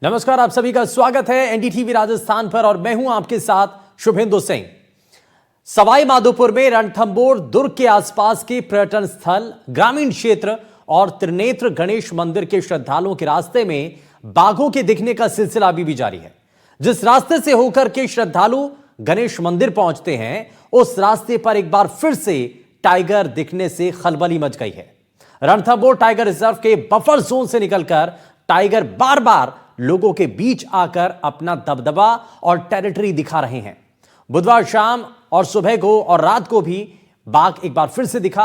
नमस्कार, आप सभी का स्वागत है एनडीटीवी राजस्थान पर और मैं हूं आपके साथ शुभेंदु सिंह। सवाई माधोपुर में रणथंभौर दुर्ग के आसपास के पर्यटन स्थल, ग्रामीण क्षेत्र और त्रिनेत्र गणेश मंदिर के श्रद्धालुओं के रास्ते में बाघों के दिखने का सिलसिला अभी भी जारी है। जिस रास्ते से होकर के श्रद्धालु गणेश मंदिर पहुंचते हैं, उस रास्ते पर एक बार फिर से टाइगर दिखने से खलबली मच गई है। रणथंभौर टाइगर रिजर्व के बफर जोन से निकलकर टाइगर बार बार लोगों के बीच आकर अपना दबदबा और टेरिटरी दिखा रहे हैं। बुधवार शाम और सुबह को और रात को भी बाघ एक बार फिर से दिखा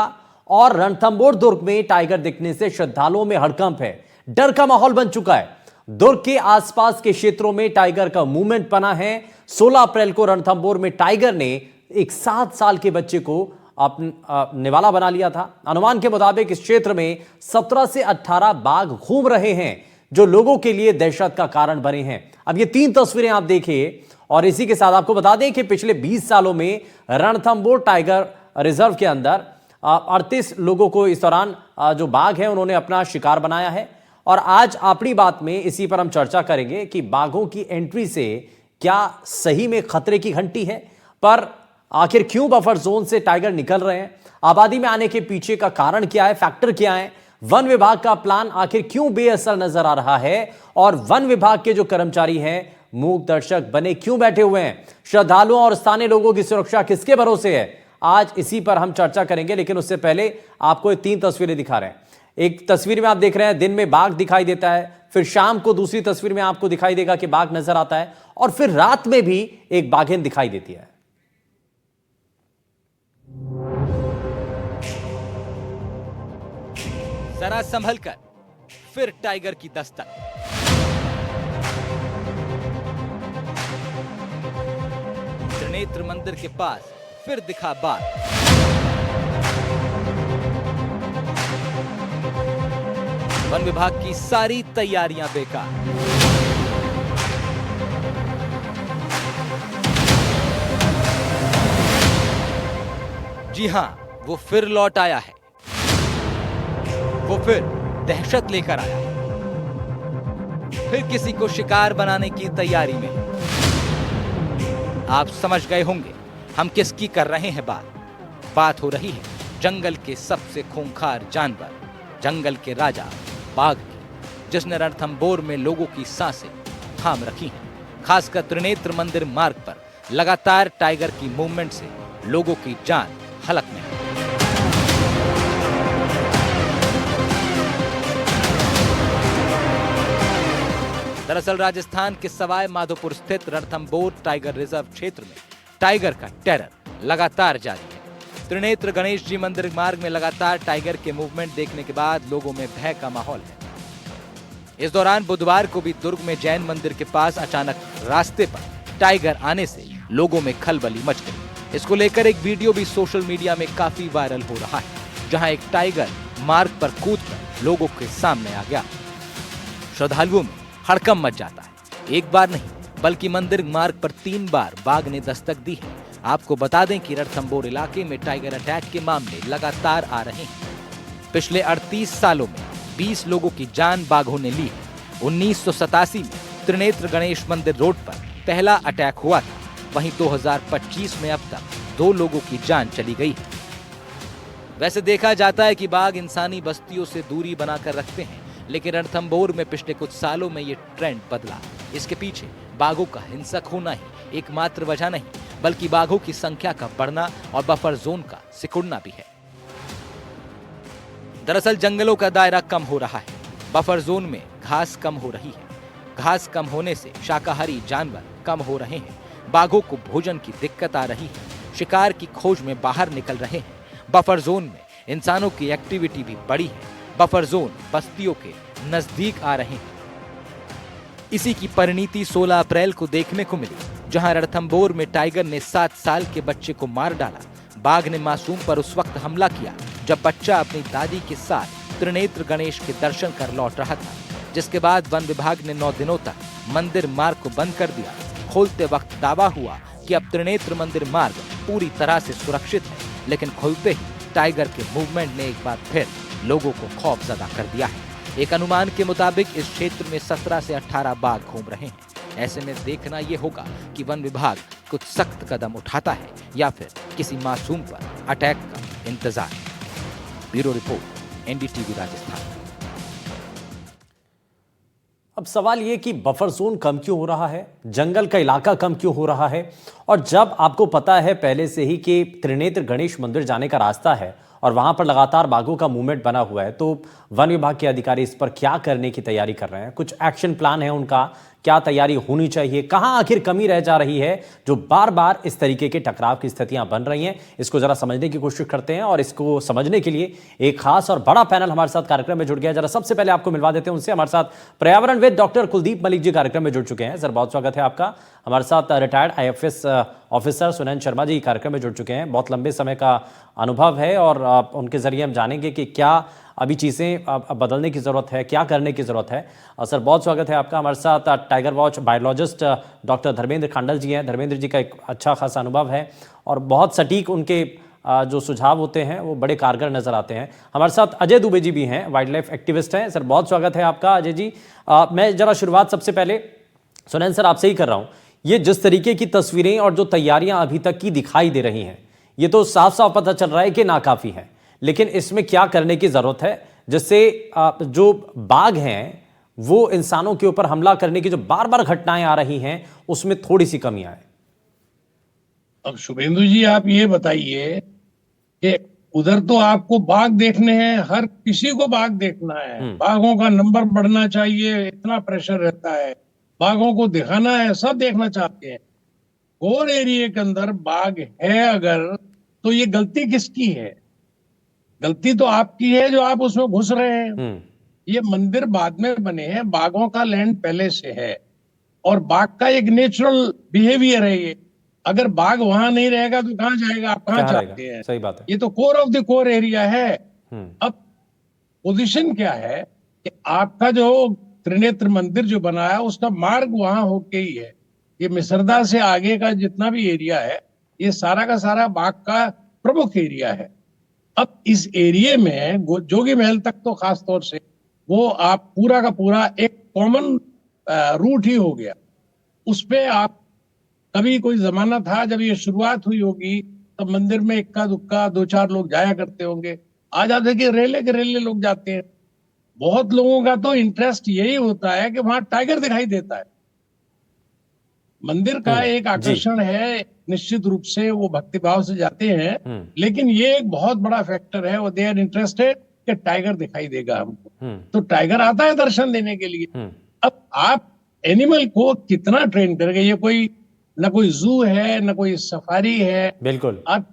और रणथंभौर दुर्ग में टाइगर दिखने से श्रद्धालुओं में हड़कंप है, डर का माहौल बन चुका है। दुर्ग के आसपास के क्षेत्रों में टाइगर का मूवमेंट बना है। 16 अप्रैल को रणथंभौर में टाइगर ने एक 7 साल के बच्चे को निवाला बना लिया था। अनुमान के मुताबिक इस क्षेत्र में 17 से 18 बाघ घूम रहे हैं, जो लोगों के लिए दहशत का कारण बने हैं। अब ये 3 तस्वीरें आप देखिए और इसी के साथ आपको बता दें कि पिछले 20 सालों में रणथंभौर टाइगर रिजर्व के अंदर 38 लोगों को इस दौरान जो बाघ है उन्होंने अपना शिकार बनाया है। और आज अपनी बात में इसी पर हम चर्चा करेंगे कि बाघों की एंट्री से क्या सही में खतरे की घंटी है, पर आखिर क्यों बफर जोन से टाइगर निकल रहे हैं, आबादी में आने के पीछे का कारण क्या है, फैक्टर क्या है, वन विभाग का प्लान आखिर क्यों बेअसर नजर आ रहा है और वन विभाग के जो कर्मचारी हैं मूक दर्शक बने क्यों बैठे हुए हैं, श्रद्धालुओं और स्थानीय लोगों की सुरक्षा किसके भरोसे है, आज इसी पर हम चर्चा करेंगे। लेकिन उससे पहले आपको 3 तस्वीरें दिखा रहे हैं। एक तस्वीर में आप देख रहे हैं दिन में बाघ दिखाई देता है, फिर शाम को दूसरी तस्वीर में आपको दिखाई देगा कि बाघ नजर आता है और फिर रात में भी एक बाघिन दिखाई देती है। जरा संभल कर, फिर टाइगर की दस्तक। त्रिनेत्र मंदिर के पास फिर दिखा बाघ। वन विभाग की सारी तैयारियां बेकार। जी हां, वो फिर लौट आया है। वो फिर दहशत लेकर आया, फिर किसी को शिकार बनाने की तैयारी में। आप समझ गए होंगे हम किसकी कर रहे हैं बात हो रही है जंगल के सबसे खूंखार जानवर, जंगल के राजा बाघ की, जिसने रणथंभौर में लोगों की सांसें थाम रखी हैं। खासकर त्रिनेत्र मंदिर मार्ग पर लगातार टाइगर की मूवमेंट से लोगों की जान हलक में है। दरअसल राजस्थान के सवाई माधोपुर स्थित रणथंभौर टाइगर रिजर्व क्षेत्र में टाइगर का टेरर लगातार जारी है। त्रिनेत्र गणेश जी मंदिर मार्ग में लगातार टाइगर के मूवमेंट देखने के बाद लोगों में भय का माहौल है। इस दौरान बुधवार को भी दुर्ग में जैन मंदिर के पास अचानक रास्ते पर टाइगर आने से लोगों में खलबली मच गई। इसको लेकर एक वीडियो भी सोशल मीडिया में काफी वायरल हो रहा है, जहां एक टाइगर मार्ग पर कूदकर लोगों के सामने आ गया। श्रद्धालुओं में हड़कंप मच जाता है। एक बार नहीं बल्कि मंदिर मार्ग पर 3 बार बाघ ने दस्तक दी है। आपको बता दें कि रणथंभौर इलाके में टाइगर अटैक के मामले लगातार आ रहे हैं। पिछले 38 सालों में 20 लोगों की जान बाघों ने ली है। 1987 में त्रिनेत्र गणेश मंदिर रोड पर पहला अटैक हुआ था। वहीं 2025 में अब तक 2 लोगों की जान चली गई है। वैसे देखा जाता है कि बाघ इंसानी बस्तियों से दूरी बनाकर रखते हैं, लेकिन रणथंभौर में पिछले कुछ सालों में ये ट्रेंड बदला। इसके पीछे बाघों का हिंसक होना ही एकमात्र वजह नहीं, बल्कि बाघों की संख्या का बढ़ना और बफर जोन का सिकुड़ना भी है। दरअसल जंगलों का दायरा कम हो रहा है, बफर जोन में घास कम हो रही है। घास कम होने से शाकाहारी जानवर कम हो रहे हैं। बाघों को भोजन की दिक्कत आ रही है, शिकार की खोज में बाहर निकल रहे हैं। बफर जोन में इंसानों की एक्टिविटी भी बढ़ी है। बफर जोन बस्तियों के नजदीक आ रहे हैं। इसी की परिणति 16 अप्रैल को देखने को मिली, जहां रणथंभौर में टाइगर ने 7 साल के बच्चे को मार डाला। बाघ ने मासूम पर उस वक्त हमला किया जब बच्चा अपनी दादी के साथ त्रिनेत्र गणेश के दर्शन कर लौट रहा था, जिसके बाद वन विभाग ने 9 दिनों तक मंदिर मार्ग को बंद कर दिया। खोलते वक्त दावा हुआ कि अब त्रिनेत्र मंदिर मार्ग पूरी तरह से सुरक्षित है, लेकिन खुलते ही टाइगर के मूवमेंट ने एक बार फिर लोगों को खौफजदा कर दिया है। एक अनुमान के मुताबिक इस क्षेत्र में 17 से 18 बाघ घूम रहे हैं। ऐसे में देखना यह होगा कि वन विभाग कुछ सख्त कदम उठाता है या फिर किसी मासूम पर अटैक का इंतजार है। Bureau report, NDTV Rajasthan. अब सवाल ये कि बफर जोन कम क्यों हो रहा है, जंगल का इलाका कम क्यों हो रहा है, और जब आपको पता है पहले से ही कि त्रिनेत्र गणेश मंदिर जाने का रास्ता है और वहां पर लगातार बाघों का मूवमेंट बना हुआ है, तो वन विभाग के अधिकारी इस पर क्या करने की तैयारी कर रहे हैं? कुछ एक्शन प्लान है उनका? क्या तैयारी होनी चाहिए? कहां आखिर कमी रह जा रही है जो बार बार इस तरीके के टकराव की स्थितियां बन रही हैं? इसको जरा समझने की कोशिश करते हैं और इसको समझने के लिए एक खास और बड़ा पैनल हमारे साथ कार्यक्रम में जुड़ गया। जरा सबसे पहले आपको मिलवा देते हैं उनसे। हमारे साथ पर्यावरणविद डॉक्टर कुलदीप मलिक जी कार्यक्रम में जुड़ चुके हैं। सर, बहुत स्वागत है आपका। हमारे साथ retired IFS officer Sunain Sharma ji कार्यक्रम में जुड़ चुके हैं। बहुत लंबे समय का अनुभव है और उनके जरिए हम जानेंगे कि क्या अभी चीज़ें बदलने की ज़रूरत है, क्या करने की ज़रूरत है। सर, बहुत स्वागत है आपका। हमारे साथ tiger watch biologist doctor Dharmendra Khandal ji हैं। धर्मेंद्र जी का एक अच्छा खासा अनुभव है और बहुत सटीक उनके जो सुझाव होते हैं वो बड़े कारगर नज़र आते हैं। हमारे साथ अजय दुबे जी भी हैं, वाइल्ड लाइफ एक्टिविस्ट हैं। सर, बहुत स्वागत है आपका अजय जी। मैं ज़रा शुरुआत सबसे पहले सुनैन सर आपसे ही कर रहा हूँ। ये जिस तरीके की तस्वीरें और जो तैयारियां अभी तक की दिखाई दे रही हैं, ये तो साफ साफ पता चल रहा है कि नाकाफी है, लेकिन इसमें क्या करने की जरूरत है जिससे जो बाघ हैं वो इंसानों के ऊपर हमला करने की जो बार बार घटनाएं आ रही हैं उसमें थोड़ी सी कमी आए? अब शुभेंदु जी, आप ये बताइए कि उधर तो आपको बाघ देखने हैं, हर किसी को बाघ देखना है, बाघों का नंबर बढ़ना चाहिए, इतना प्रेशर रहता है, बाघों को दिखाना है, सब देखना चाहते हैं। कोर एरिया के अंदर बाघ है अगर, तो ये गलती किसकी है? गलती तो आपकी है जो आप उसमें घुस रहे हैं। ये मंदिर बाद में बने हैं, बाघों का लैंड पहले से है और बाघ का एक नेचुरल बिहेवियर है ये। अगर बाघ वहां नहीं रहेगा तो कहां जाएगा? आप कहां चाहते हैं? सही बात है। ये तो core of the core area है। अब पोजीशन क्या है कि आपका जो त्रिनेत्र मंदिर जो बना है उसका मार्ग वहां होके ही है। ये मिसरदा से आगे का जितना भी एरिया है ये सारा का सारा बाघ का प्रमुख एरिया है। अब इस एरिया में जोगी महल तक तो खास तौर से वो आप पूरा का पूरा एक कॉमन रूट ही हो गया। उस पे आप कभी कोई जमाना था जब ये शुरुआत हुई होगी तब मंदिर में इक्का दुक्का 2-4 लोग जाया करते होंगे। आज आप देखिए रेले के रेले लोग जाते हैं। बहुत लोगों का तो इंटरेस्ट यही होता है कि वहां टाइगर दिखाई देता है। मंदिर का एक आकर्षण है, निश्चित रूप से वो भक्तिभाव से जाते हैं, लेकिन ये एक बहुत बड़ा फैक्टर है, वो दे आर इंटरेस्टेड कि टाइगर दिखाई देगा हमको, तो टाइगर आता है दर्शन देने के लिए। अब आप एनिमल को कितना ट्रेन करेंगे? ये कोई ना कोई जू है ना कोई सफारी है। बिल्कुल, आप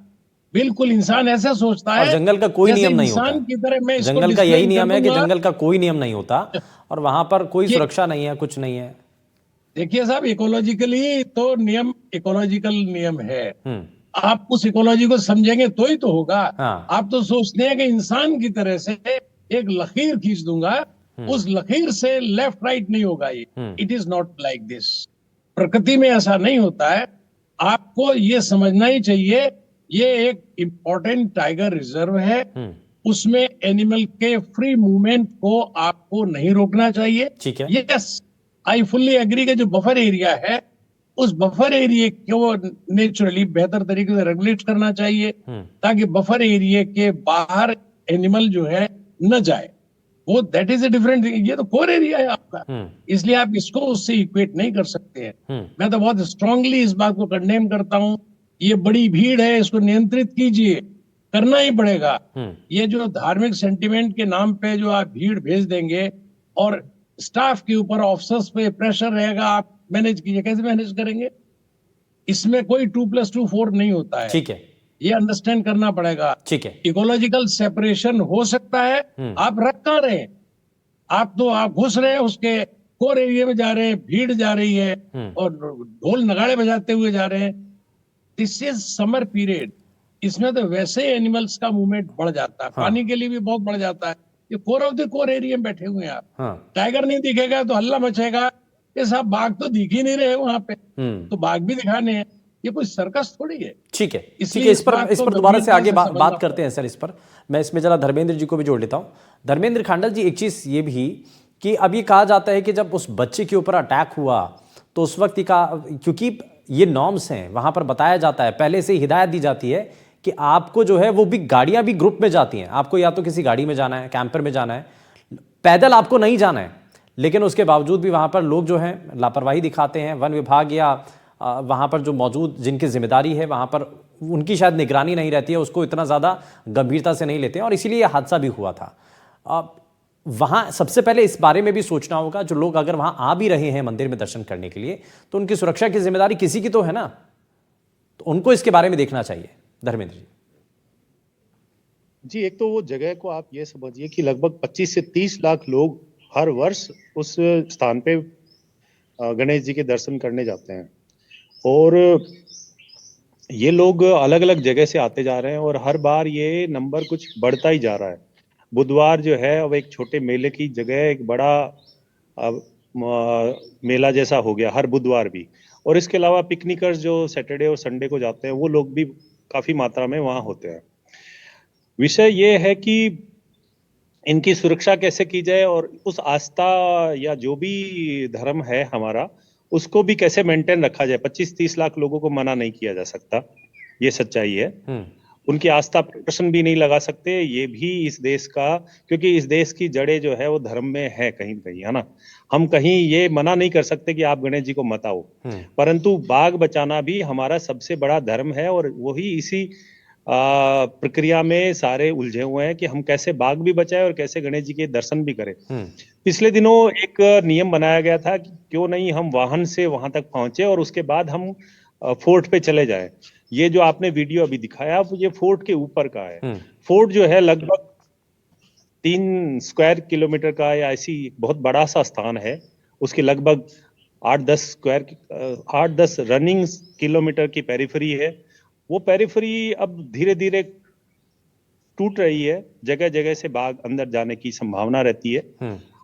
बिल्कुल इंसान ऐसा सोचता है और जंगल का कोई नियम नहीं होता। इंसान की तरह मैं इसको जंगल का यही नियम है कि दूंगा। जंगल का कोई नियम नहीं होता और वहां पर कोई सुरक्षा नहीं है, कुछ नहीं है। देखिए साहब, इकोलॉजिकली तो नियम इकोलॉजिकल नियम है। आप उस इकोलॉजी को समझेंगे तो ही तो होगा। आप तो सोचते हैं कि इंसान की तरह से एक लकीर खींच दूंगा, उस लकीर से लेफ्ट राइट नहीं होगा। ये it is not like this. प्रकृति में ऐसा नहीं होता है। आपको ये समझना ही चाहिए, ये एक इंपॉर्टेंट टाइगर रिजर्व है। उसमें एनिमल के फ्री मूवमेंट को आपको नहीं रोकना चाहिए। ठीक है। यस, आई फुल्ली एग्री कि जो बफर एरिया है उस बफर एरिया को नेचुरली बेहतर तरीके से रेगुलेट करना चाहिए ताकि बफर एरिया के बाहर एनिमल जो है न जाए। वो दैट इज ए डिफरेंट। ये तो कोर एरिया है आपका, इसलिए आप इसको उससे इक्वेट नहीं कर सकते हैं। मैं तो बहुत स्ट्रांगली इस बात को कंडेम करता हूं। ये बड़ी भीड़ है, इसको नियंत्रित कीजिए, करना ही पड़ेगा। ये जो धार्मिक सेंटिमेंट के नाम पे जो आप भीड़ भेज देंगे और स्टाफ के ऊपर ऑफिसर्स पे प्रेशर रहेगा, आप मैनेज कीजिए, कैसे मैनेज करेंगे? इसमें कोई 2+2 4 नहीं होता है। ठीक है, ये अंडरस्टैंड करना पड़ेगा। ठीक है। इकोलॉजिकल सेपरेशन हो सकता है, आप रख कहां रहे हैं? आप घुस रहे हैं, उसके कोर एरिया में जा रहे हैं, भीड़ जा रही है और ढोल नगाड़े बजाते हुए जा रहे हैं। दिस इज समर पीरियड, इसमें तो वैसे ही एनिमल्स का मूवमेंट बढ़ जाता है। पानी के लिए भी बहुत बढ़ जाता है। ये core of the core area में बैठे हुए हैं आप। टाइगर नहीं दिखेगा तो हल्ला मचेगा, ये सब बाघ तो दिख ही नहीं रहे वहां पे, तो बाघ भी दिखाने हैं। ये कोई सर्कस थोड़ी है। ठीक है, ठीक इसलिए है, इस बात पर को दोबारा से गंभीरता आगे बात समझना करते हैं सर। इस पर मैं इसमें जरा धर्मेंद्र जी को भी जोड़ लेता हूं। धर्मेंद्र खांडल जी, एक चीज ये भी कि अब ये कहा जाता है कि जब उस बच्चे के ऊपर अटैक हुआ तो उस वक्त का, क्योंकि ये नॉर्म्स हैं वहां पर बताया जाता है, पहले से हिदायत दी जाती है कि आपको जो है वो भी गाड़ियां भी ग्रुप में जाती हैं, आपको या तो किसी गाड़ी में जाना है, कैंपर में जाना है, पैदल आपको नहीं जाना है। लेकिन उसके बावजूद भी वहां पर लोग जो हैं लापरवाही दिखाते हैं। वन विभाग या वहां पर जो मौजूद जिनकी जिम्मेदारी है वहां पर उनकी शायद निगरानी नहीं रहती है, उसको इतना ज़्यादा गंभीरता से नहीं लेते हैं और इसीलिए यह हादसा भी हुआ था। वहाँ सबसे पहले इस बारे में भी सोचना होगा, जो लोग अगर वहाँ आ भी रहे हैं मंदिर में दर्शन करने के लिए, तो उनकी सुरक्षा की जिम्मेदारी किसी की तो है ना, तो उनको इसके बारे में देखना चाहिए। धर्मेंद्र जी। जी, एक तो वो जगह को आप ये समझिए कि लगभग 25 से 30 लाख लोग हर वर्ष उस स्थान पे गणेश जी के दर्शन करने जाते हैं और ये लोग अलग अलग जगह से आते जा रहे हैं और हर बार ये नंबर कुछ बढ़ता ही जा रहा है। बुधवार जो है अब एक छोटे मेले की जगह एक बड़ा मेला जैसा हो गया हर बुधवार भी, और इसके अलावा पिकनिकर्स जो सैटरडे और संडे को जाते हैं वो लोग भी काफी मात्रा में वहाँ होते हैं। विषय ये है कि इनकी सुरक्षा कैसे की जाए और उस आस्था या जो भी धर्म है हमारा उसको भी कैसे मेंटेन रखा जाए। 25-30 लाख लोगों को मना नहीं किया जा सकता, ये सच्चाई है। उनकी आस्था प्रश्न भी नहीं लगा सकते, ये भी इस देश का, क्योंकि इस देश की जड़ें जो है वो धर्म में है कहीं कहीं, है ना। हम कहीं ये मना नहीं कर सकते कि आप गणेश जी को मत आओ, परंतु बाघ बचाना भी हमारा सबसे बड़ा धर्म है और वही इसी प्रक्रिया में सारे उलझे हुए हैं कि हम कैसे बाघ भी बचाए और कैसे गणेश जी के दर्शन भी करें। पिछले दिनों एक नियम बनाया गया था कि क्यों नहीं हम वाहन से वहां तक पहुंचे और उसके बाद हम फोर्ट पे चले जाएं। ये जो आपने वीडियो अभी दिखाया ये फोर्ट के ऊपर का है। फोर्ट जो है लगभग 3 स्क्वायर किलोमीटर का या ऐसी बहुत बड़ा सा स्थान है, उसके लगभग 8-10 रनिंग किलोमीटर की पेरिफेरी है। वो पेरिफेरी अब धीरे धीरे टूट रही है, जगह जगह से बाघ अंदर जाने की संभावना रहती है।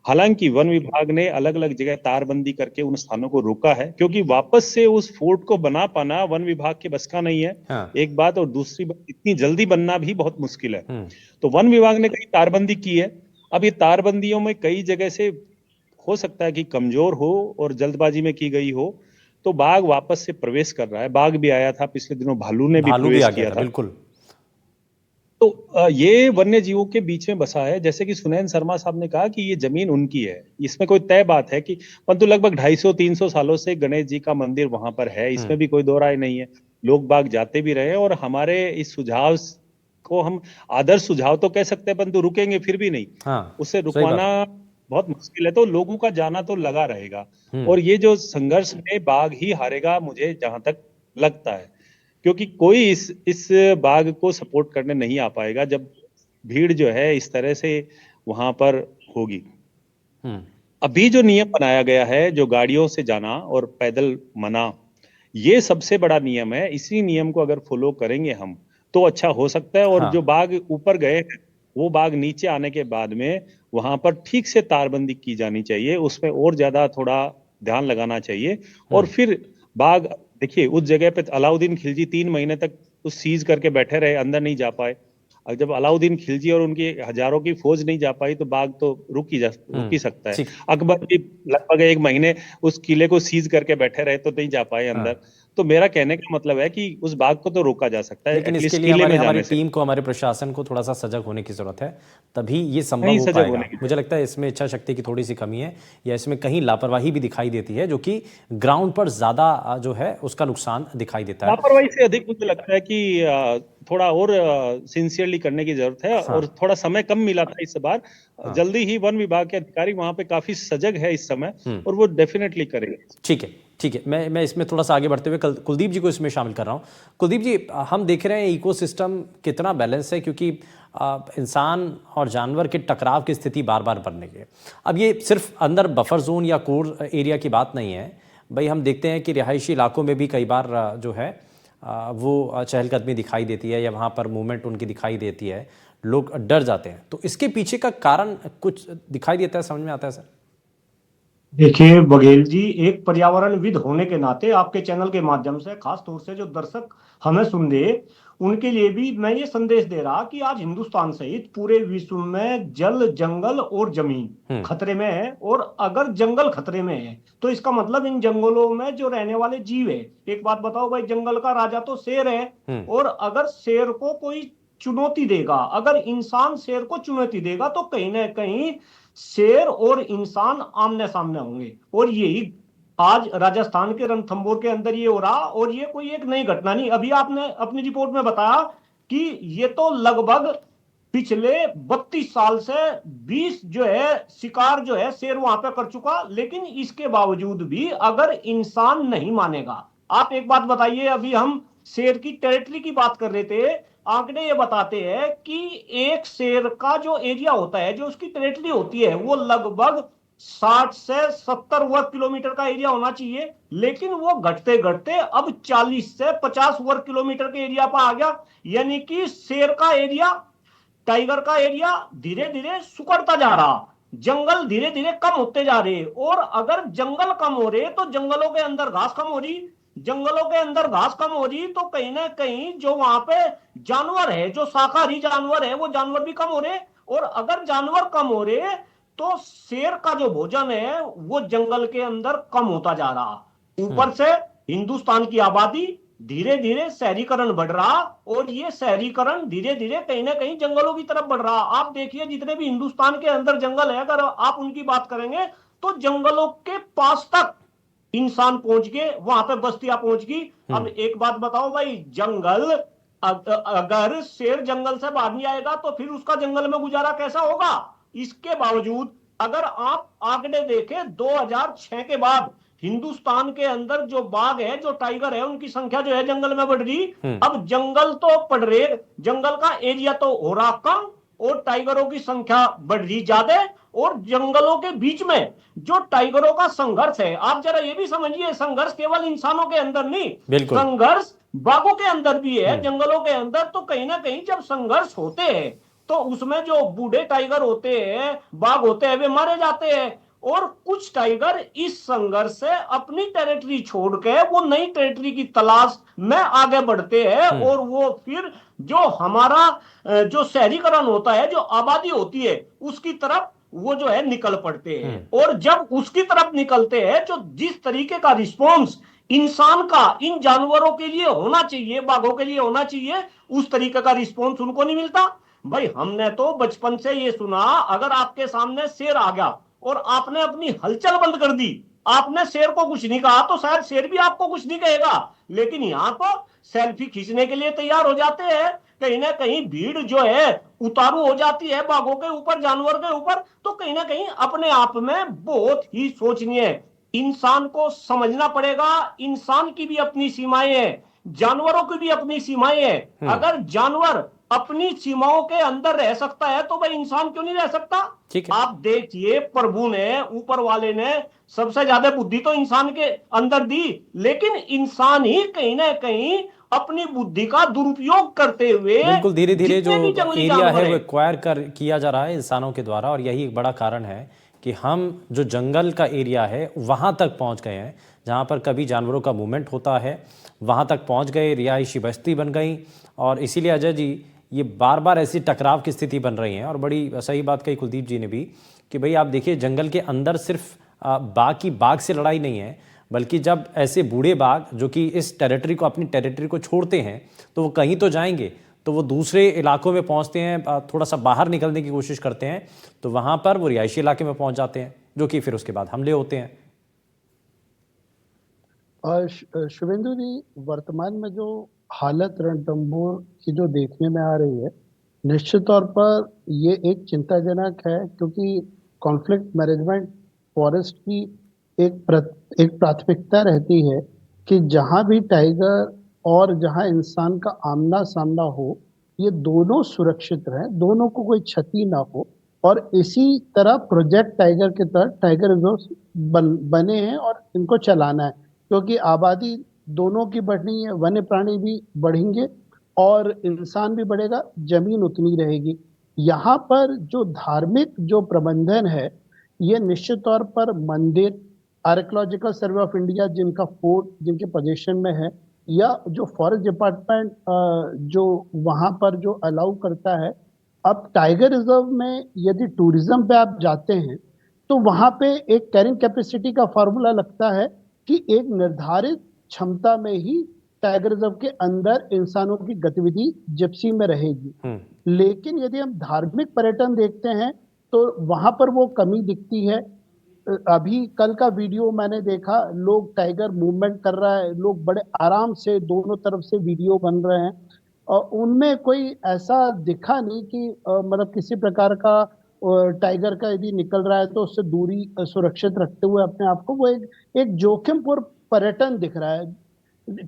हालांकि वन विभाग ने अलग अलग जगह तारबंदी करके उन स्थानों को रोका है, क्योंकि वापस से उस फोर्ट को बना पाना वन विभाग के बस का नहीं है। एक बात, और दूसरी बात इतनी जल्दी बनना भी बहुत मुश्किल है। तो वन विभाग ने कई तारबंदी की है। अब ये तारबंदियों में कई जगह से हो सकता है कि कमजोर हो और जल्दबाजी में की गई हो, तो बाघ वापस से प्रवेश कर रहा है। बाघ भी आया था पिछले दिनों, भालू ने भी प्रवेश किया था। बिल्कुल। तो ये वन्य जीवों के बीच में बसा है। जैसे कि सुनैन शर्मा साहब ने कहा कि ये जमीन उनकी है, इसमें कोई तय बात है कि, परंतु लगभग 250-300 सालों से गणेश जी का मंदिर वहां पर है, इसमें भी कोई दो राय नहीं है। लोग बाग जाते भी रहे और हमारे इस सुझाव को हम आदर्श सुझाव तो कह सकते हैं, परंतु रुकेंगे फिर भी नहीं। उसे रुकवाना बहुत मुश्किल है। तो लोगों का जाना तो लगा रहेगा और ये जो संघर्ष में बाघ ही हारेगा, मुझे जहां तक लगता है, क्योंकि कोई इस बाघ को सपोर्ट करने नहीं आ पाएगा जब भीड़ जो है इस तरह से वहां पर होगी। अभी जो नियम बनाया गया है, जो गाड़ियों से जाना और पैदल मना, ये सबसे बड़ा नियम है। इसी नियम को अगर फॉलो करेंगे हम तो अच्छा हो सकता है। और जो बाघ ऊपर गए हैं, वो बाघ नीचे आने के बाद में वहां पर ठीक से तारबंदी की जानी चाहिए, उसमें और ज्यादा थोड़ा ध्यान लगाना चाहिए। और फिर बाघ, देखिए उस जगह पे अलाउद्दीन खिलजी 3 महीने तक उस सीज करके बैठे रहे, अंदर नहीं जा पाए। और जब अलाउद्दीन खिलजी और उनकी हजारों की फौज नहीं जा पाई तो बाघ तो रुक ही सकता है। अकबर भी लगभग 1 महीने उस किले को सीज करके बैठे रहे तो नहीं जा पाए अंदर। तो मेरा कहने का मतलब है कि उस बाघ को तो रोका जा सकता है, लेकिन इसके लिए हमारी टीम को, हमारे प्रशासन को थोड़ा सा सजग होने की जरूरत है, तभी ये संभव हो पाएगा। मुझे लगता है इसमें इच्छा शक्ति की थोड़ी सी कमी है या इसमें कहीं लापरवाही भी दिखाई देती है, जो कि ग्राउंड पर ज्यादा जो है उसका नुकसान दिखाई देता है। लापरवाही से अधिक मुझे लगता है कि थोड़ा और सिंसियरली करने की जरूरत है। और थोड़ा समय कम मिला था इस बार। जल्दी ही वन विभाग के अधिकारी वहां पे काफी सजग है इस समय और वो डेफिनेटली करेंगे। ठीक है, ठीक है। मैं इसमें थोड़ा सा आगे बढ़ते हुए कुलदीप जी को इसमें शामिल कर रहा हूँ। कुलदीप जी, हम देख रहे हैं इकोसिस्टम कितना बैलेंस है, क्योंकि इंसान और जानवर के टकराव की स्थिति बार बार बनने की। अब ये सिर्फ अंदर बफर जोन या कोर एरिया की बात नहीं है भाई, हम देखते हैं कि रिहायशी इलाकों में भी कई बार जो है वो चहलकदमी दिखाई देती है या वहाँ पर मूवमेंट उनकी दिखाई देती है, लोग डर जाते हैं। तो इसके पीछे का कारण कुछ दिखाई देता है, समझ में आता है सर? देखिए बघेल जी, एक पर्यावरणविद होने के नाते आपके चैनल के माध्यम से खास तौर से जो दर्शक हमें सुन रहे, उनके लिए भी मैं ये संदेश दे रहा कि आज हिंदुस्तान सहित पूरे विश्व में जल, जंगल और जमीन खतरे में है। और अगर जंगल खतरे में है तो इसका मतलब इन जंगलों में जो रहने वाले जीव है, एक बात बताओ भाई, जंगल का राजा तो शेर है, और अगर शेर को कोई चुनौती देगा, अगर इंसान शेर को चुनौती देगा तो कहीं ना कहीं शेर और इंसान आमने सामने होंगे। और यही आज राजस्थान के रणथंभौर के अंदर ये हो रहा। और ये कोई एक नई घटना नहीं, अभी आपने अपनी रिपोर्ट में बताया कि ये तो लगभग पिछले 32 साल से 20 जो है शिकार जो है शेर वहां पे कर चुका। लेकिन इसके बावजूद भी अगर इंसान नहीं मानेगा, आप एक बात बताइए, अभी हम शेर की टेरिटरी की बात कर रहे थे, आंकड़े ये बताते हैं कि एक शेर का जो एरिया होता है, जो उसकी टेरिटरी होती है, वो लगभग 60 से 70 वर्ग किलोमीटर का एरिया होना चाहिए। लेकिन वो घटते घटते अब 40 से 50 वर्ग किलोमीटर के एरिया पर आ गया। यानी कि शेर का एरिया, टाइगर का एरिया धीरे धीरे सुकड़ता जा रहा, जंगल धीरे धीरे कम होते जा रहे। और अगर जंगल कम हो रहे तो जंगलों के अंदर घास कम हो रही, जंगलों के अंदर घास कम हो रही तो कहीं ना कहीं जो वहां पे जानवर है, जो शाकाहारी जानवर है, वो जानवर भी कम हो रहे। और अगर जानवर कम हो रहे तो शेर का जो भोजन है वो जंगल के अंदर कम होता जा रहा। ऊपर से हिंदुस्तान की आबादी धीरे धीरे शहरीकरण बढ़ रहा, और ये शहरीकरण धीरे धीरे कहीं ना कहीं जंगलों की तरफ बढ़ रहा। आप देखिए जितने भी हिंदुस्तान के अंदर जंगल है, अगर आप उनकी बात करेंगे तो जंगलों के पास तक इंसान पहुंच गए, वहां पे बस्तियां पहुंच गई। अब एक बात बताओ भाई, जंगल अगर शेर जंगल से बाहर नहीं आएगा तो फिर उसका जंगल में गुजारा कैसा होगा। इसके बावजूद अगर आप आंकड़े देखें 2006 के बाद हिंदुस्तान के अंदर जो बाघ है, जो टाइगर है, उनकी संख्या जो है जंगल में बढ़ रही। अब जंगल तो बढ़ रहे, जंगल का एरिया तो हो रहा कम और टाइगरों की संख्या बढ़ रही ज्यादा। और जंगलों के बीच में जो टाइगरों का संघर्ष है, आप जरा ये भी समझिए, संघर्ष केवल इंसानों के अंदर नहीं, बिल्कुल। संघर्ष बाघों के अंदर भी है, जंगलों के अंदर। तो कहीं ना कहीं जब संघर्ष होते हैं तो उसमें जो बूढ़े टाइगर होते हैं, बाघ होते हैं, वे मारे जाते हैं। और कुछ टाइगर इस संघर्ष से अपनी टेरिटरी छोड़ के वो नई टेरिटरी की तलाश में आगे बढ़ते हैं। और वो फिर जो हमारा जो शहरीकरण होता है, जो आबादी होती है, उसकी तरफ वो जो है निकल पड़ते हैं। और जब उसकी तरफ निकलते हैं, जो जिस तरीके का रिस्पॉन्स इंसान का इन जानवरों के लिए होना चाहिए, बाघों के लिए होना चाहिए, उस तरीके का रिस्पॉन्स उनको नहीं मिलता। भाई हमने तो बचपन से ये सुना, अगर आपके सामने शेर आ गया और आपने अपनी हलचल बंद कर दी, आपने शेर को कुछ नहीं कहा तो शायद शेर भी आपको कुछ नहीं कहेगा। लेकिन यहां तो सेल्फी खींचने के लिए तैयार हो जाते हैं, कहीं ना कहीं भीड़ जो है उतारू हो जाती है बाघों के ऊपर, जानवर के ऊपर। तो कहीं ना कहीं अपने आप में बहुत ही सोचनीय है। इंसान को समझना पड़ेगा, इंसान की भी अपनी सीमाएं हैं, जानवरों की भी अपनी सीमाएं हैं। अगर जानवर अपनी सीमाओं के अंदर रह सकता है तो भाई इंसान क्यों नहीं रह सकता। ठीक है। आप देखिए, प्रभु ने, ऊपर वाले ने सबसे ज्यादा बुद्धि तो इंसान के अंदर दी, लेकिन इंसान ही कहीं ना कहीं अपनी बुद्धि का दुरुपयोग करते हुए बिल्कुल धीरे धीरे जो जितने भी जंगली एरिया जानवर है वो हैं, एक्वायर कर किया जा रहा है इंसानों के द्वारा। और यही एक बड़ा कारण है कि हम जो जंगल का एरिया है वहाँ तक पहुँच गए हैं, जहाँ पर कभी जानवरों का मूवमेंट होता है वहाँ तक पहुँच गए, रिहायशी बस्ती बन गई। और इसीलिए अजय जी, ये बार बार ऐसी टकराव की स्थिति बन रही है। और बड़ी सही बात कही कुलदीप जी ने भी कि भाई आप देखिए, जंगल के अंदर सिर्फ बाघ से लड़ाई नहीं है, बल्कि जब ऐसे बूढ़े बाघ जो कि इस टेरिटरी को, अपनी टेरिटरी को छोड़ते हैं, तो वो कहीं तो जाएंगे, तो वो दूसरे इलाकों में पहुंचते हैं, थोड़ा सा बाहर निकलने की कोशिश करते हैं, तो वहां पर वो रिहायशी इलाके में पहुंच जाते हैं, जो कि फिर उसके बाद हमले होते हैं। और शुभेंदु जी, वर्तमान में जो हालत रणथंभौर की जो देखने में आ रही है, निश्चित तौर पर ये एक चिंताजनक है, क्योंकि कॉन्फ्लिक्ट मैनेजमेंट फॉरेस्ट की एक प्राथमिकता रहती है कि जहां भी टाइगर और जहां इंसान का आमना सामना हो, ये दोनों सुरक्षित रहें, दोनों को कोई क्षति ना हो। और इसी तरह प्रोजेक्ट टाइगर के तहत टाइगर रिजर्व बने हैं और इनको चलाना है, क्योंकि आबादी दोनों की बढ़नी है, वन्य प्राणी भी बढ़ेंगे और इंसान भी बढ़ेगा, जमीन उतनी रहेगी। यहाँ पर जो धार्मिक जो प्रबंधन है, ये निश्चित तौर पर मंदिर, आर्कियोलॉजिकल सर्वे ऑफ इंडिया जिनका फोर्ट जिनके पोजीशन में है, या जो फॉरेस्ट डिपार्टमेंट जो वहां पर जो अलाउ करता है। अब टाइगर रिजर्व में यदि टूरिज्म पे आप जाते हैं तो वहां पे एक कैरिंग कैपेसिटी का फॉर्मूला लगता है कि एक निर्धारित क्षमता में ही टाइगर रिजर्व के अंदर इंसानों की गतिविधि जिप्सी में रहेगी। लेकिन यदि हम धार्मिक पर्यटन देखते हैं तो वहां पर वो कमी दिखती है। अभी कल का वीडियो मैंने देखा, लोग टाइगर मूवमेंट कर रहा है, लोग बड़े आराम से दोनों तरफ से वीडियो बन रहे हैं और उनमें कोई ऐसा दिखा नहीं कि मतलब किसी प्रकार का टाइगर का यदि निकल रहा है तो उससे दूरी सुरक्षित रखते हुए अपने आप को, वो एक जोखिमपूर्ण पर्यटन दिख रहा है।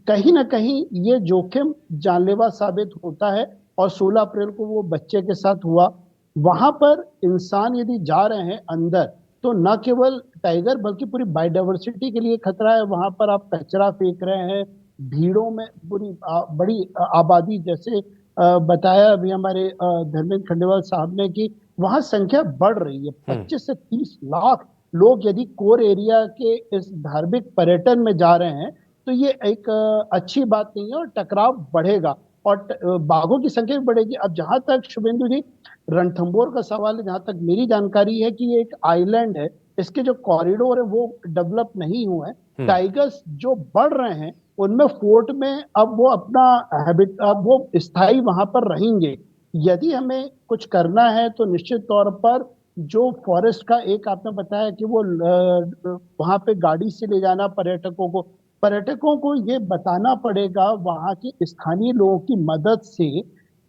कहीं ना कहीं ये जोखिम जानलेवा साबित होता है और 16 अप्रैल को वो बच्चे के साथ हुआ। वहां पर इंसान यदि जा रहे हैं अंदर तो न केवल टाइगर बल्कि पूरी बायोडायवर्सिटी के लिए खतरा है। वहां पर आप कचरा फेंक रहे हैं, भीड़ों में पूरी बड़ी आबादी, जैसे बताया अभी हमारे धर्मेंद्र खंडेलवाल साहब ने कि वहां संख्या बढ़ रही है। 25 से 30 लाख लोग यदि कोर एरिया के इस धार्मिक पर्यटन में जा रहे हैं तो ये एक अच्छी बात नहीं है और टकराव बढ़ेगा और बाघों की संख्या भी बढ़ेगी। अब जहां तक शुभेंदु जी रणथंभौर का सवाल है, जहां तक मेरी जानकारी है कि ये एक आइलैंड है, इसके जो कॉरिडोर है वो डेवलप नहीं हुए हैं। टाइगर्स जो बढ़ रहे हैं उनमें फोर्ट में अब वो अपना हैबिट, अब वो स्थायी वहां पर रहेंगे। यदि हमें कुछ करना है तो निश्चित तौर पर जो फॉरेस्ट का एक आपने बताया कि वो वहां पे गाड़ी से ले जाना पर्यटकों को ये बताना पड़ेगा वहां के स्थानीय लोगों की मदद से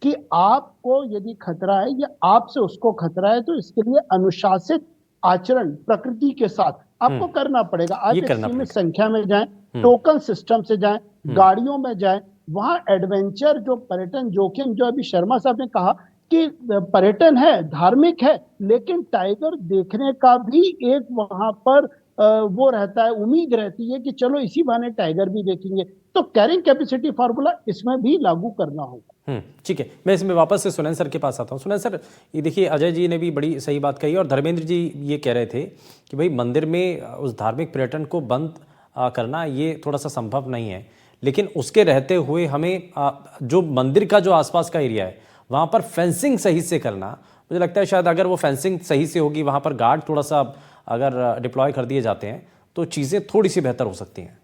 कि आपको यदि खतरा है या आपसे उसको खतरा है तो इसके लिए अनुशासित आचरण प्रकृति के साथ आपको करना पड़ेगा। आप एक सीमित संख्या में जाएं, टोकन सिस्टम से जाएं, गाड़ियों में जाएं, वहां एडवेंचर जो पर्यटन जोखिम, जो अभी शर्मा साहब ने कहा कि पर्यटन है, धार्मिक है, लेकिन टाइगर देखने का भी एक वहां पर वो रहता है, उम्मीद रहती है कि चलो इसी बहाने टाइगर भी देखेंगे। तो कैरिंग कैपेसिटी फार्मूला इसमें भी लागू करना होगा। ठीक है, मैं इसमें वापस से सुनैन सर के पास आता हूँ। सुनैन सर, ये देखिए अजय जी ने भी बड़ी सही बात कही और धर्मेंद्र जी ये कह रहे थे कि भाई मंदिर में उस धार्मिक पर्यटन को बंद करना ये थोड़ा सा संभव नहीं है, लेकिन उसके रहते हुए हमें जो मंदिर का जो आसपास का एरिया है वहाँ पर फेंसिंग सही से करना, मुझे लगता है शायद अगर वो फेंसिंग सही से होगी, वहाँ पर गार्ड थोड़ा सा अगर डिप्लॉय कर दिए जाते हैं तो चीज़ें थोड़ी सी बेहतर हो सकती हैं।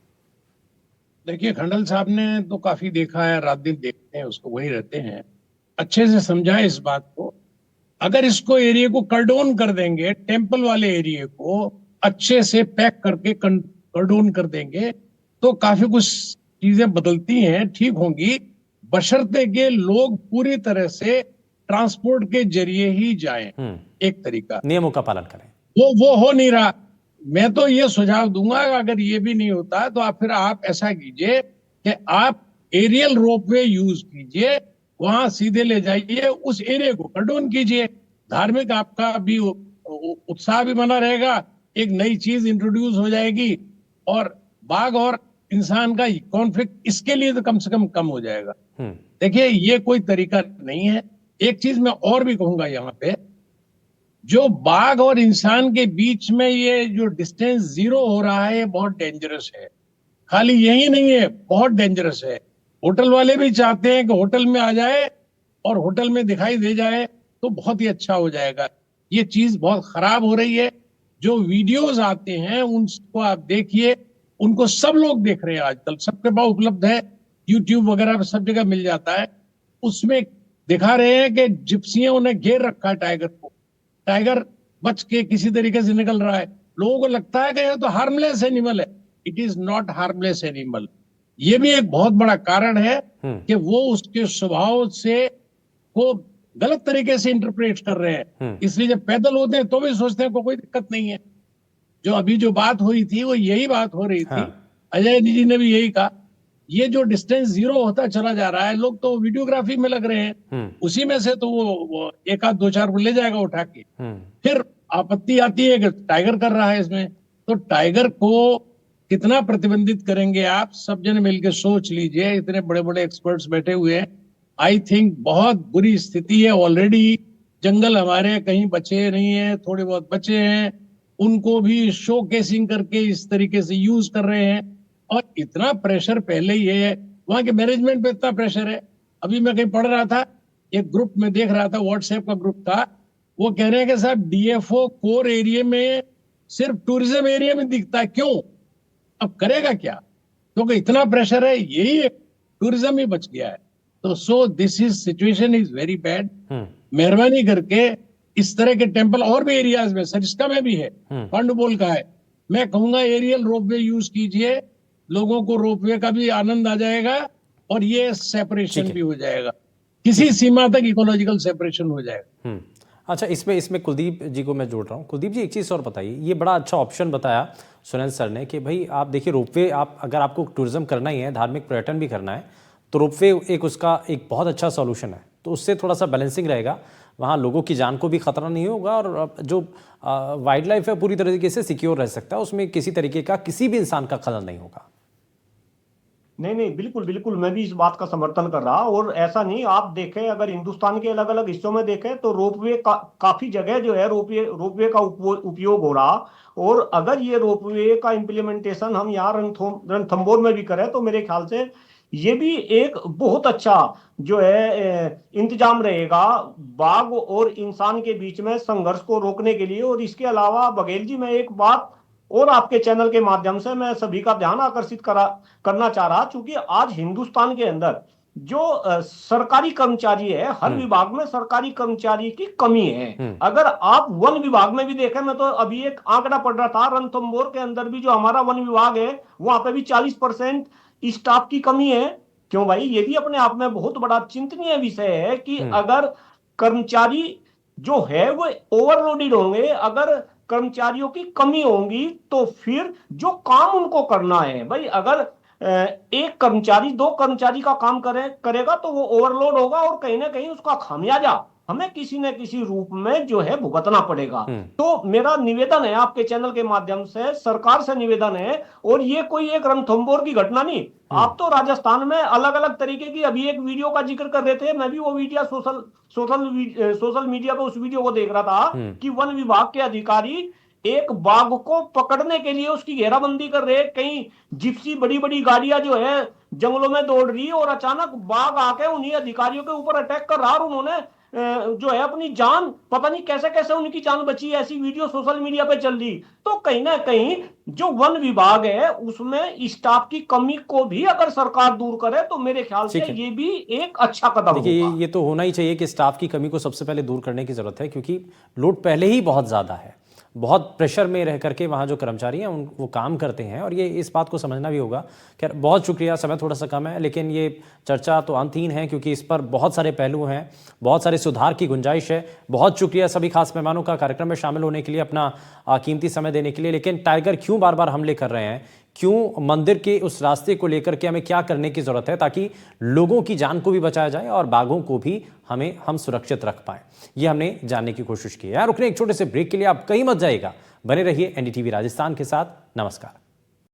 देखिए, खंडल साहब ने तो काफी देखा है, रात दिन देखते हैं उसको, वही रहते हैं, अच्छे से समझाए इस बात को। अगर इसको एरिया को कर्डोन कर देंगे, टेम्पल वाले एरिया को अच्छे से पैक करके कर्डोन कर देंगे तो काफी कुछ चीजें बदलती हैं, ठीक होंगी, बशर्ते के लोग पूरी तरह से ट्रांसपोर्ट के जरिए ही जाएं। एक तरीका, नियमों का पालन करें, वो हो नहीं रहा। मैं तो ये सुझाव दूंगा, अगर ये भी नहीं होता तो फिर आप ऐसा कीजिए कि आप एरियल रोपवे यूज कीजिए, वहां सीधे ले जाइए, उस एरिया को कर्डोन कीजिए। धार्मिक आपका भी उत्साह भी बना रहेगा, एक नई चीज इंट्रोड्यूस हो जाएगी और बाघ और इंसान का कॉन्फ्लिक्ट इसके लिए तो कम से कम हो जाएगा। देखिए, ये कोई तरीका नहीं है। एक चीज मैं और भी कहूंगा, यहाँ पे जो बाघ और इंसान के बीच में ये जो डिस्टेंस 0 हो रहा है, ये बहुत डेंजरस है। खाली यही नहीं है, बहुत डेंजरस है। होटल वाले भी चाहते हैं कि होटल में आ जाए और होटल में दिखाई दे जाए तो बहुत ही अच्छा हो जाएगा। ये चीज बहुत खराब हो रही है। जो वीडियोस आते हैं उनको आप देखिए, उनको सब लोग देख रहे हैं, आजकल सबके पास उपलब्ध है, यूट्यूब वगैरह पे सब जगह मिल जाता है। उसमें दिखा रहे हैं कि जिप्सियों ने घेर रखा है टाइगर को, टाइगर बच के किसी तरीके से निकल रहा है। लोगों को लगता है कि ये तो हार्मलेस एनिमल है। It is not harmless animal. ये भी एक बहुत बड़ा कारण है कि वो उसके स्वभाव से को गलत तरीके से इंटरप्रेट कर रहे हैं। इसलिए जब पैदल होते हैं तो भी सोचते हैं कोई दिक्कत नहीं है। जो अभी जो बात हो रही थी वो यही बात हो रही थी। अजय जी ने भी यही कहा, ये जो डिस्टेंस 0 होता चला जा रहा है, लोग तो वीडियोग्राफी में लग रहे हैं, उसी में से तो वो एक आध 2-4 को ले जाएगा उठा के। फिर आपत्ति आती है कि टाइगर कर रहा है इसमें, तो टाइगर को कितना प्रतिबंधित करेंगे आप? सब जने मिलकर सोच लीजिए, इतने बड़े बड़े एक्सपर्ट्स बैठे हुए हैं। आई थिंक बहुत बुरी स्थिति है। ऑलरेडी जंगल हमारे कहीं बचे नहीं है, थोड़े बहुत बचे हैं, उनको भी शो केसिंग करके इस तरीके से यूज कर रहे हैं। और इतना प्रेशर पहले ही है, वहां के मैनेजमेंट पे इतना प्रेशर है। अभी मैं कहीं पढ़ रहा था, एक ग्रुप में देख रहा था, व्हाट्सएप का ग्रुप था, वो कह रहे हैं कि साहब डीएफओ कोर एरिया में सिर्फ टूरिज्म एरिया में दिखता है, क्यों? अब करेगा क्या? क्योंकि इतना प्रेशर है, यही टूरिज्म ही बच गया है। तो so this is situation is very bad. मेहरबानी करके इस तरह के टेम्पल और भी एरियाज में, सरिस्का में भी है, पांडुपोल का है, मैं कहूंगा एरियल रोपवे यूज कीजिए, लोगों को रोपवे का भी आनंद आ जाएगा और ये सेपरेशन भी हो जाएगा, किसी सीमा तक इकोलॉजिकल सेपरेशन हो जाएगा। अच्छा, इसमें कुलदीप जी को मैं जोड़ रहा हूँ। कुलदीप जी, एक चीज़ और बताइए, ये बड़ा अच्छा ऑप्शन बताया सुरेंद्र सर ने कि भाई आप देखिए रोपवे, आप अगर आपको टूरिज्म करना ही है, धार्मिक पर्यटन भी करना है, तो रोपवे एक उसका एक बहुत अच्छा सॉल्यूशन है। तो उससे थोड़ा सा बैलेंसिंग रहेगा, वहाँ लोगों की जान को भी खतरा नहीं होगा और जो वाइल्ड लाइफ है पूरी तरीके से सिक्योर रह सकता है, उसमें किसी तरीके का किसी भी इंसान का खतरा नहीं होगा। नहीं नहीं, बिल्कुल बिल्कुल, मैं भी इस बात का समर्थन कर रहा। और ऐसा नहीं, आप देखें अगर हिंदुस्तान के अलग अलग हिस्सों में देखें तो रोपवे काफी जगह जो है रोपवे का उपयोग हो रहा। और अगर ये रोपवे का इम्प्लीमेंटेशन हम यहाँ रणथंभौर में भी करें तो मेरे ख्याल से ये भी एक बहुत अच्छा जो है इंतजाम रहेगा बाघ और इंसान के बीच में संघर्ष को रोकने के लिए। और इसके अलावा बघेल जी, मैं एक बात और आपके चैनल के माध्यम से मैं सभी का ध्यान आकर्षित करना चाह रहा, क्योंकि आज हिंदुस्तान के अंदर जो सरकारी कर्मचारी है, हर विभाग में सरकारी कर्मचारी की कमी है। अगर आप वन विभाग में भी देखें, मैं तो अभी एक आंकड़ा पढ़ रहा था, रणथंभौर के अंदर भी जो हमारा वन विभाग है वहां पे भी 40% स्टाफ की कमी है। क्यों भाई? ये भी अपने आप में बहुत बड़ा चिंतनीय विषय है कि अगर कर्मचारी जो है वो ओवरलोडेड होंगे, अगर कर्मचारियों की कमी होगी तो फिर जो काम उनको करना है, भाई अगर एक कर्मचारी 2 कर्मचारी का काम करेगा तो वो ओवरलोड होगा और कहीं ना कहीं उसका खामियाजा हमें किसी न किसी रूप में जो है भुगतना पड़ेगा। तो मेरा निवेदन है आपके चैनल के माध्यम से, सरकार से निवेदन है, और ये कोई एक रणथंभौर की घटना नहीं, आप तो राजस्थान में अलग अलग तरीके की, अभी एक वीडियो का जिक्र कर रहे थे, मैं भी वो वीडियो सोशल मीडिया पे उस वीडियो को देख रहा था कि वन विभाग के अधिकारी एक बाघ को पकड़ने के लिए उसकी घेराबंदी कर रहे, कहीं जिप्सी बड़ी बड़ी गाड़ियां जो है जंगलों में दौड़ रही और अचानक बाघ आके उन्हीं अधिकारियों के ऊपर अटैक कर रहा और उन्होंने जो है अपनी जान, पता नहीं कैसे कैसे उनकी जान बची, ऐसी वीडियो सोशल मीडिया पे चल रही। तो कहीं ना कहीं जो वन विभाग है उसमें स्टाफ की कमी को भी अगर सरकार दूर करे तो मेरे ख्याल से ये भी एक अच्छा कदम होगा। देखिए, ये तो होना ही चाहिए कि स्टाफ की कमी को सबसे पहले दूर करने की जरूरत है, क्योंकि लोड पहले ही बहुत ज्यादा है, बहुत प्रेशर में रह करके वहाँ जो कर्मचारी हैं वो काम करते हैं, और ये इस बात को समझना भी होगा। खैर, बहुत शुक्रिया, समय थोड़ा सा कम है, लेकिन ये चर्चा तो अंतहीन है क्योंकि इस पर बहुत सारे पहलू हैं, बहुत सारे सुधार की गुंजाइश है। बहुत शुक्रिया सभी खास मेहमानों का कार्यक्रम में शामिल होने के लिए, अपना कीमती समय देने के लिए। लेकिन टाइगर क्यों बार बार हमले कर रहे हैं, क्यों मंदिर के उस रास्ते को लेकर के हमें क्या करने की जरूरत है ताकि लोगों की जान को भी बचाया जाए और बाघों को भी हम सुरक्षित रख पाए, ये हमने जानने की कोशिश की है। रुकने एक छोटे से ब्रेक के लिए, आप कहीं मत जाइएगा, बने रहिए एनडीटीवी राजस्थान के साथ। नमस्कार।